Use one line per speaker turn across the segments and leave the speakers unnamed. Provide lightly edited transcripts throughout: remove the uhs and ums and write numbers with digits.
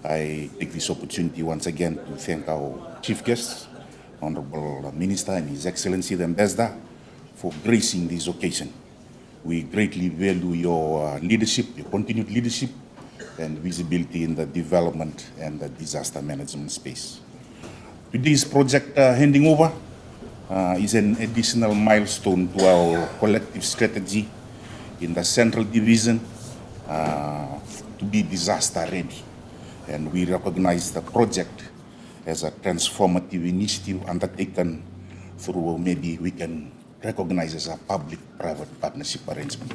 I take this opportunity once again to thank our chief guest, Honorable Minister and His Excellency the Ambassador, for gracing this occasion. We greatly value your leadership, your continued leadership, and visibility in the development and the disaster management space. Today's project handing over is an additional milestone to our collective strategy in the Central Division to be disaster ready. And we recognize the project as a transformative initiative undertaken through, maybe we can recognize as a public-private partnership arrangement.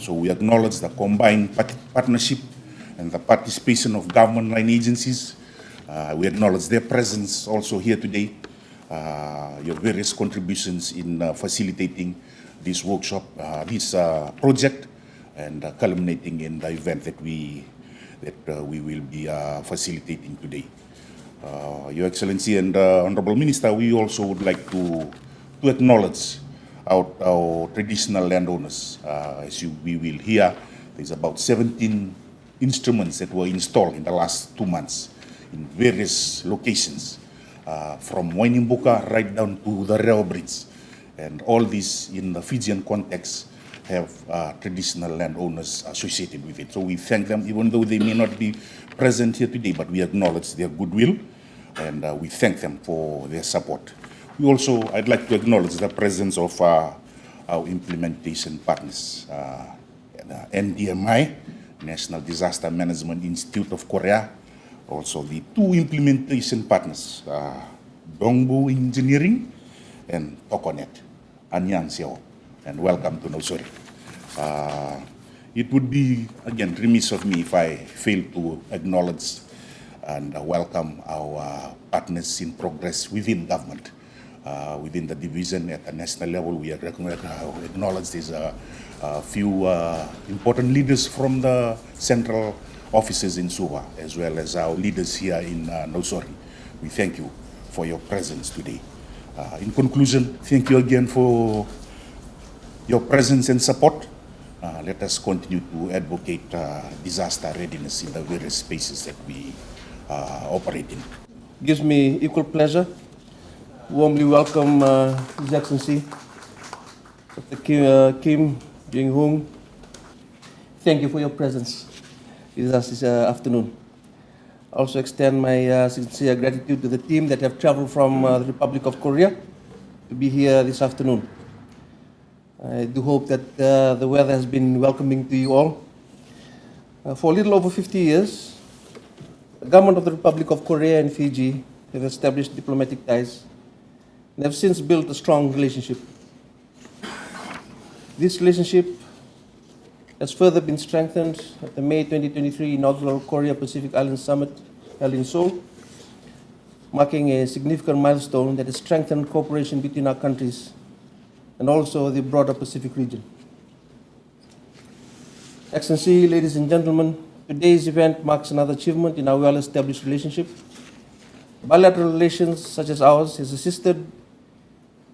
So we acknowledge the combined partnership and the participation of government line agencies. We acknowledge their presence also here today, your various contributions in facilitating this workshop, this project, and culminating in the event that we will be facilitating today. Your Excellency and Honorable Minister, we also would like to acknowledge our traditional landowners. As we will hear, there's about 17 instruments that were installed in the last 2 months in various locations, from Wainimbuka right down to the rail bridge. And all these in the Fijian context have traditional landowners associated with it. So we thank them, even though they may not be present here today, but we acknowledge their goodwill and we thank them for their support. We also, I'd like to acknowledge the presence of our implementation partners, NDMI, National Disaster Management Institute of Korea, also the two implementation partners, Dongbu Engineering and Tokonet, Anyang Seo, and welcome to Nausori. It would be, again, remiss of me if I fail to acknowledge and welcome our partners in progress within government. Within the division at the national level, we acknowledge there's a few important leaders from the central offices in Suva, as well as our leaders here in Nausori. We thank you for your presence today. In conclusion, thank you again for your presence and support. Let us continue to advocate disaster readiness in the various spaces that we operate in.
Gives me equal pleasure. Warmly welcome His Excellency Dr. Kim Jong-hoon. Thank you for your presence with us this afternoon. I also extend my sincere gratitude to the team that have traveled from the Republic of Korea to be here this afternoon. I do hope that the weather has been welcoming to you all. For a little over 50 years, the government of the Republic of Korea and Fiji have established diplomatic ties and have since built a strong relationship. This relationship has further been strengthened at the May 2023 inaugural Korea-Pacific Island Summit held in Seoul, marking a significant milestone that has strengthened cooperation between our countries and also the broader Pacific region. Excellency, ladies and gentlemen, today's event marks another achievement in our well-established relationship. Bilateral relations such as ours has assisted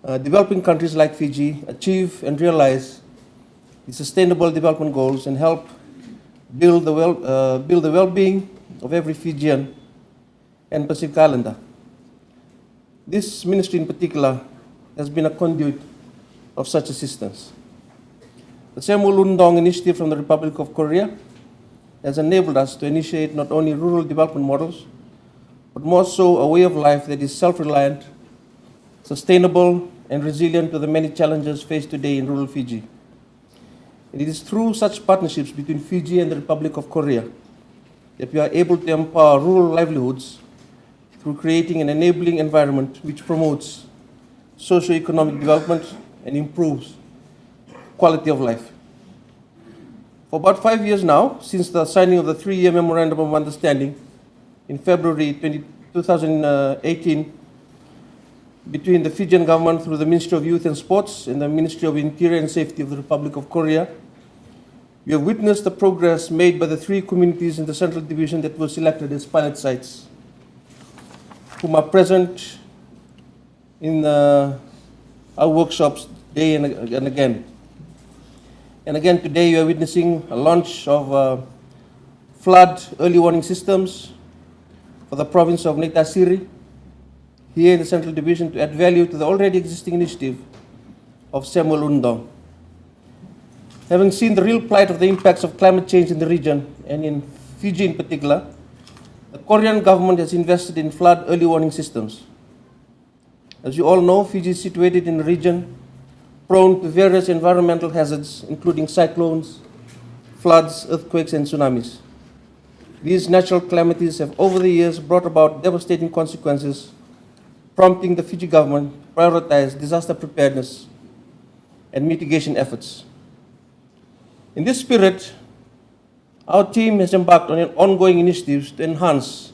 developing countries like Fiji achieve and realize the sustainable development goals and help build the well-being of every Fijian and Pacific Islander. This ministry in particular has been a conduit of such assistance. The Semulundong initiative from the Republic of Korea has enabled us to initiate not only rural development models, but more so a way of life that is self-reliant, sustainable, and resilient to the many challenges faced today in rural Fiji. It is through such partnerships between Fiji and the Republic of Korea that we are able to empower rural livelihoods through creating an enabling environment which promotes socio-economic development and improves quality of life. For about 5 years now, since the signing of the 3-year Memorandum of Understanding in February 2018 between the Fijian government through the Ministry of Youth and Sports and the Ministry of Interior and Safety of the Republic of Korea, we have witnessed the progress made by the 3 communities in the Central Division that were selected as pilot sites, whom are present in our workshops day and again. And again, today you are witnessing a launch of flood early warning systems for the province of Nausori, here in the Central Division, to add value to the already existing initiative of Samuel Undong. Having seen the real plight of the impacts of climate change in the region, and in Fiji in particular, the Korean government has invested in flood early warning systems. As you all know, Fiji is situated in a region prone to various environmental hazards, including cyclones, floods, earthquakes, and tsunamis. These natural calamities have over the years brought about devastating consequences, prompting the Fiji government to prioritize disaster preparedness and mitigation efforts. In this spirit, our team has embarked on ongoing initiatives to enhance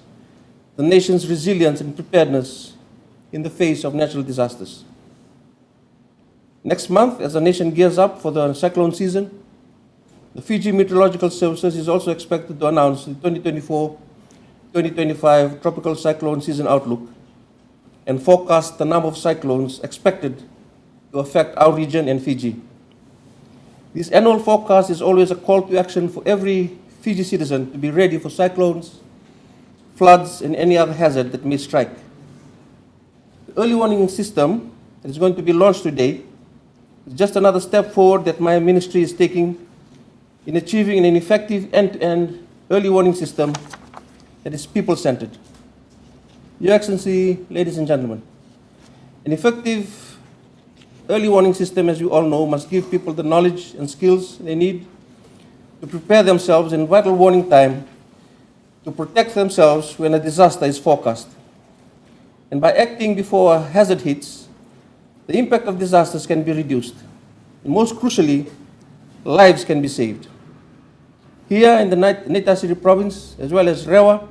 the nation's resilience and preparedness in the face of natural disasters. Next month, as the nation gears up for the cyclone season, the Fiji Meteorological Services is also expected to announce the 2024-2025 tropical cyclone season outlook and forecast the number of cyclones expected to affect our region and Fiji. This annual forecast is always a call to action for every Fiji citizen to be ready for cyclones, floods, and any other hazard that may strike. The early warning system that is going to be launched today is just another step forward that my ministry is taking in achieving an effective end-to-end early warning system that is people-centered. Your Excellency, ladies and gentlemen, an effective early warning system, as you all know, must give people the knowledge and skills they need to prepare themselves in vital warning time to protect themselves when a disaster is forecast. And by acting before a hazard hits, the impact of disasters can be reduced. And most crucially, lives can be saved. Here in the Nausori province, as well as Rewa,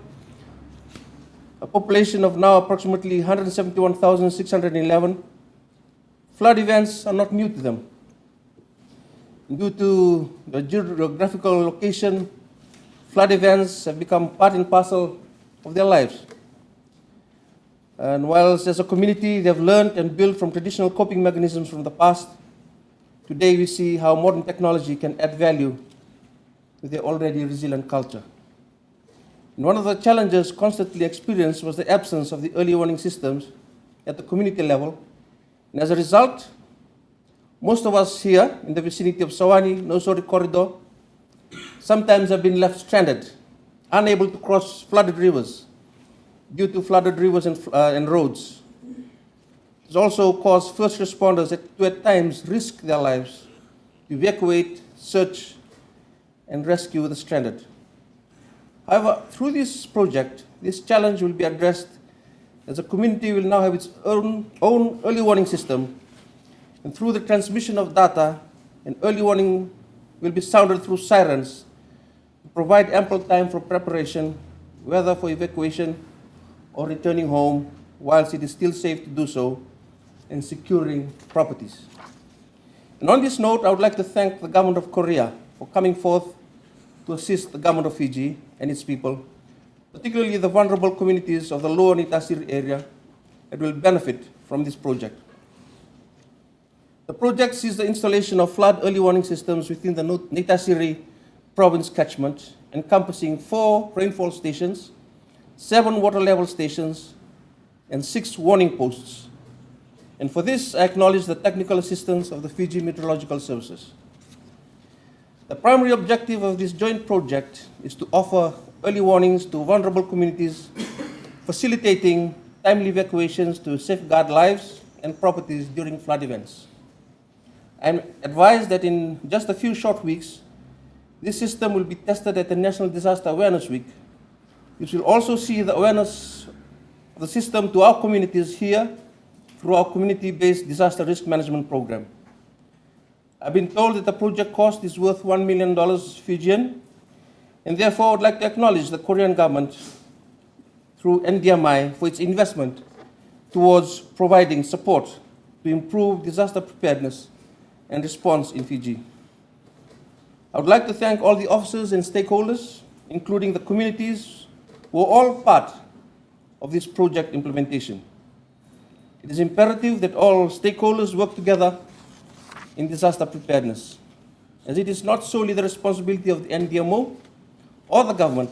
a population of now approximately 171,611, flood events are not new to them. Due to the geographical location, flood events have become part and parcel of their lives. And whilst as a community they have learned and built from traditional coping mechanisms from the past, today we see how modern technology can add value to their already resilient culture. And one of the challenges constantly experienced was the absence of the early warning systems at the community level. And as a result, most of us here in the vicinity of Sawani, Nausori corridor, sometimes have been left stranded, unable to cross flooded rivers due to flooded rivers and roads. It has also caused first responders to at times risk their lives to evacuate, search, and rescue the stranded. However, through this project, this challenge will be addressed as the community will now have its own early warning system, and through the transmission of data, an early warning will be sounded through sirens to provide ample time for preparation, whether for evacuation or returning home, whilst it is still safe to do so, and securing properties. And on this note, I would like to thank the Government of Korea for coming forth to assist the Government of Fiji and its people, particularly the vulnerable communities of the lower Nausori area that will benefit from this project. The project sees the installation of flood early warning systems within the Nausori province catchment, encompassing 4 rainfall stations, 7 water level stations, and 6 warning posts. And for this, I acknowledge the technical assistance of the Fiji Meteorological Services. The primary objective of this joint project is to offer early warnings to vulnerable communities, facilitating timely evacuations to safeguard lives and properties during flood events. I am advised that in just a few short weeks, this system will be tested at the National Disaster Awareness Week, which will also see the awareness of the system to our communities here through our community-based disaster risk management program. I've been told that the project cost is worth $1 million Fijian, and therefore I would like to acknowledge the Korean government through NDMI for its investment towards providing support to improve disaster preparedness and response in Fiji. I would like to thank all the officers and stakeholders, including the communities, who are all part of this project implementation. It is imperative that all stakeholders work together in disaster preparedness, as it is not solely the responsibility of the NDMO or the government,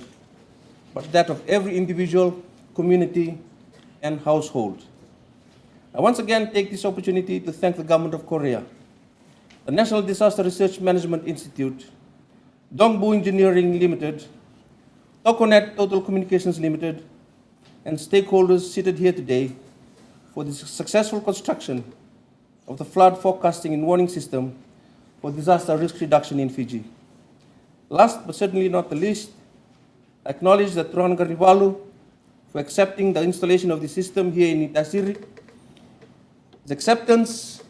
but that of every individual, community, and household. I once again take this opportunity to thank the Government of Korea, the National Disaster Research Management Institute, Dongbu Engineering Limited, Tokonet Total Communications Limited, and stakeholders seated here today for the successful construction of the flood forecasting and warning system for disaster risk reduction in Fiji. Last but certainly not the least, I acknowledge that Tuan Gariwalu for accepting the installation of the system here in Itasiri. His acceptance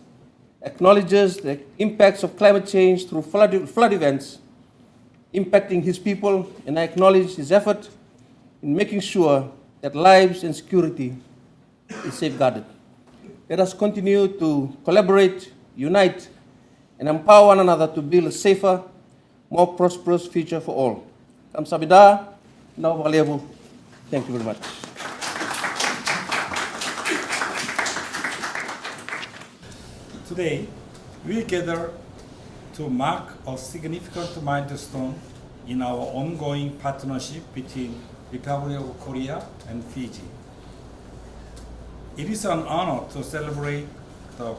acknowledges the impacts of climate change through flood events impacting his people, and I acknowledge his effort in making sure that lives and security is safeguarded. Let us continue to collaborate, unite, and empower one another to build a safer, more prosperous future for all. Kamsahamnida, now valuable. Thank you very much.
Today, we gather to mark a significant milestone in our ongoing partnership between Republic of Korea and Fiji. It is an honor to celebrate the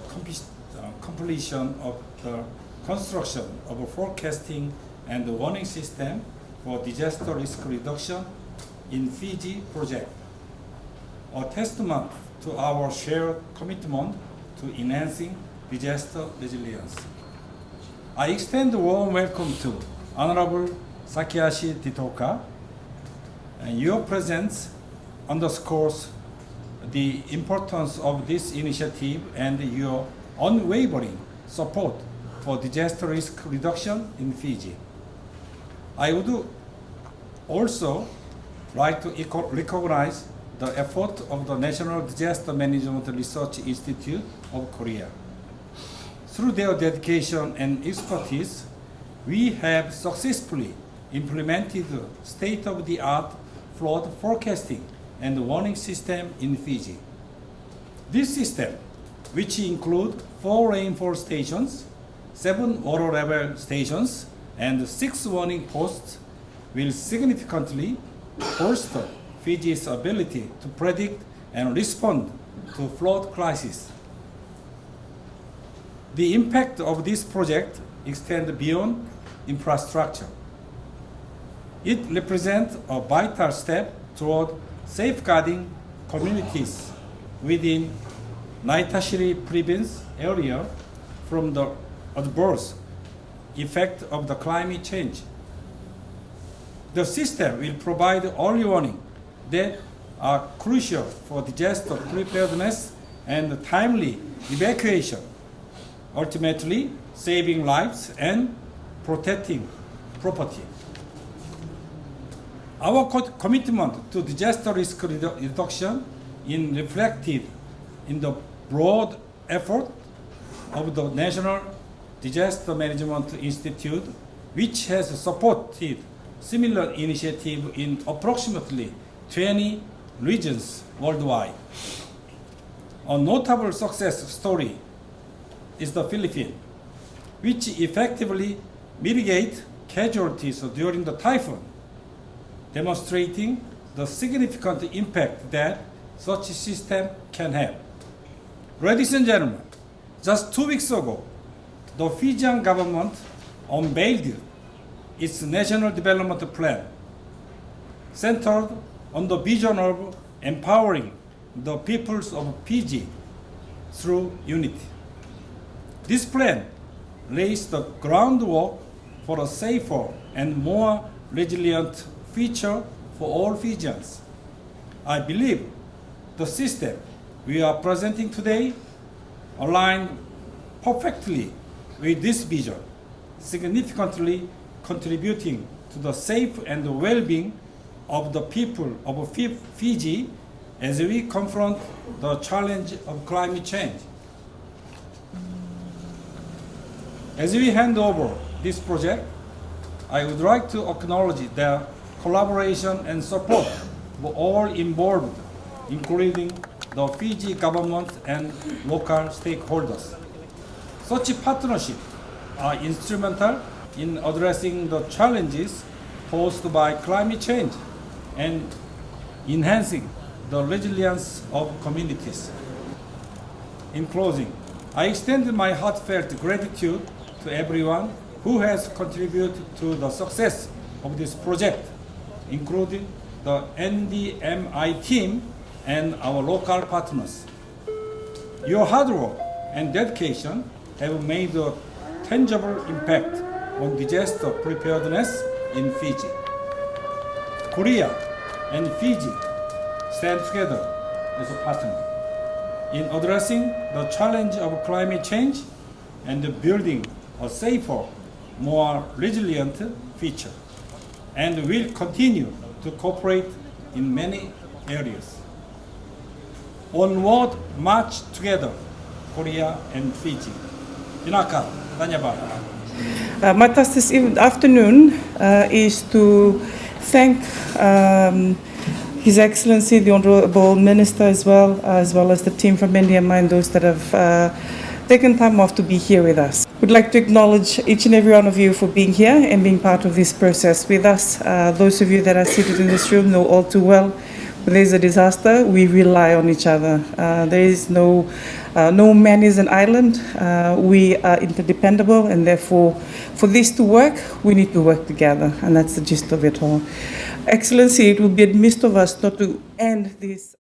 completion of the construction of a forecasting and warning system for disaster risk reduction in Fiji project, a testament to our shared commitment to enhancing disaster resilience. I extend a warm welcome to Honorable Sakiasi Ditoka, and your presence underscores the importance of this initiative and your unwavering support for disaster risk reduction in Fiji. I would also like to recognize the effort of the National Disaster Management Research Institute of Korea. Through their dedication and expertise, we have successfully implemented state-of-the-art flood forecasting and warning system in Fiji. This system, which include 4 rainfall stations, 7 water level stations, and 6 warning posts, will significantly bolster Fiji's ability to predict and respond to flood crises. The impact of this project extends beyond infrastructure. It represents a vital step toward safeguarding communities within Naitashiri province area from the adverse effect of the climate change. The system will provide early warning that are crucial for disaster preparedness and timely evacuation, ultimately saving lives and protecting property. Our commitment to disaster risk reduction is reflected in the broad effort of the National Disaster Management Institute, which has supported similar initiatives in approximately 20 regions worldwide. A notable success story is the Philippines, which effectively mitigate casualties during the typhoon, demonstrating the significant impact that such a system can have. Ladies and gentlemen, just 2 weeks ago, the Fijian government unveiled its National Development Plan, centered on the vision of empowering the peoples of Fiji through unity. This plan lays the groundwork for a safer and more resilient future for all Fijians. I believe the system we are presenting today aligns perfectly with this vision, significantly contributing to the safe and well-being of the people of Fiji as we confront the challenge of climate change. As we hand over this project, I would like to acknowledge the collaboration and support of all involved, including the Fiji government and local stakeholders. Such partnerships are instrumental in addressing the challenges posed by climate change and enhancing the resilience of communities. In closing, I extend my heartfelt gratitude to everyone who has contributed to the success of this project, including the NDMI team and our local partners. Your hard work and dedication have made a tangible impact on disaster preparedness in Fiji. Korea and Fiji stand together as a partner in addressing the challenge of climate change and building a safer, more resilient future, and will continue to cooperate in many areas. Onward march together, Korea and Fiji. Inaka, Danyaba.
My task this afternoon is to thank His Excellency, the Honourable Minister, as well as the team from NDMI and those that have taken time off to be here with us. We'd like to acknowledge each and every one of you for being here and being part of this process with us. Those of you that are seated in this room know all too well, when there's a disaster, we rely on each other. There is no man is an island. We are interdependable, and therefore, for this to work, we need to work together, and that's the gist of it all. Excellency, it would be amiss of us not to end this